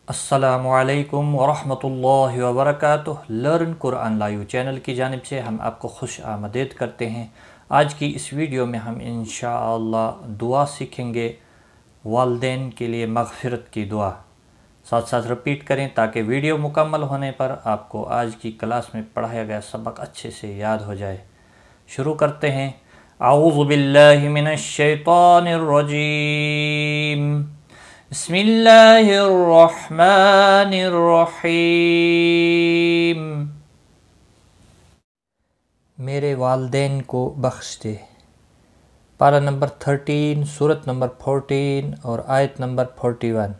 السلام علیکم ورحمۃ اللہ وبرکاتہ۔ لرن قرآن لائیو چینل کی جانب سے ہم آپ کو خوش آمدید کرتے ہیں۔ آج کی اس ویڈیو میں ہم انشاءاللہ دعا سیکھیں گے، والدین کے لیے مغفرت کی دعا۔ ساتھ ساتھ رپیٹ کریں تاکہ ویڈیو مکمل ہونے پر آپ کو آج کی کلاس میں پڑھایا گیا سبق اچھے سے یاد ہو جائے۔ شروع کرتے ہیں۔ اعوذ باللہ من الشیطان الرجیم، بسم اللہ الرحمن الرحیم۔ میرے والدین کو بخش دے۔ پارہ نمبر 13، سورت نمبر 14 اور آیت نمبر 41۔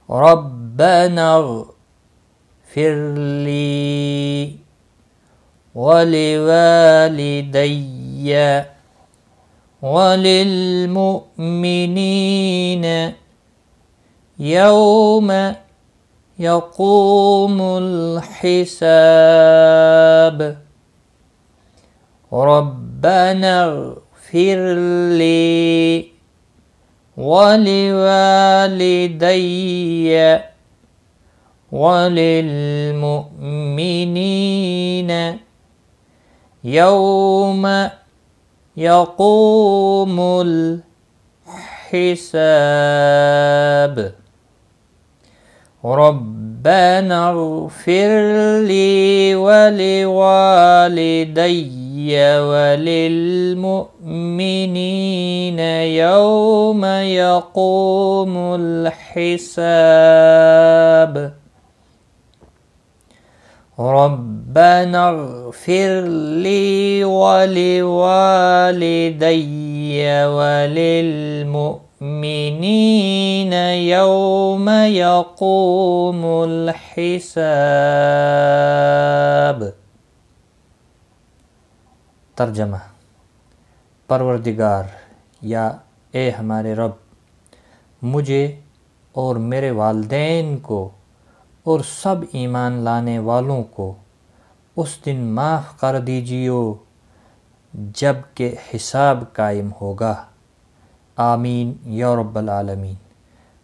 ربنا اغفر لی ولوالدی وللمؤمنین یوم یقوم الحساب۔ ربنا اغفر لی ولوالدی وللمؤمنین یوم یقوم الحساب۔ ربنا اغفر لی ولوالدی وللمؤمنین یوم یقوم الحساب۔ ربنا اغفر لی ولوالدی وللمؤمنین یوم یقوم الحساب۔ ترجمہ: پروردگار یا اے ہمارے رب، مجھے اور میرے والدین کو اور سب ایمان لانے والوں کو اس دن معاف کر دیجیو جب کہ حساب قائم ہوگا۔ آمین یا رب العالمین۔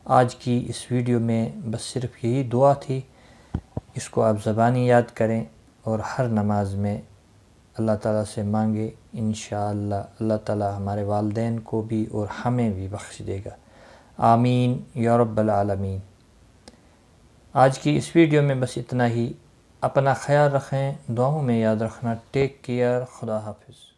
آج کی اس ویڈیو میں بس صرف یہی دعا تھی، اس کو آپ زبانی یاد کریں اور ہر نماز میں اللہ تعالیٰ سے مانگے۔ انشاءاللہ اللہ تعالیٰ ہمارے والدین کو بھی اور ہمیں بھی بخش دے گا۔ آمین یا رب العالمین۔ آج کی اس ویڈیو میں بس اتنا ہی۔ اپنا خیال رکھیں، دعاؤں میں یاد رکھنا۔ ٹیک کیئر، خدا حافظ۔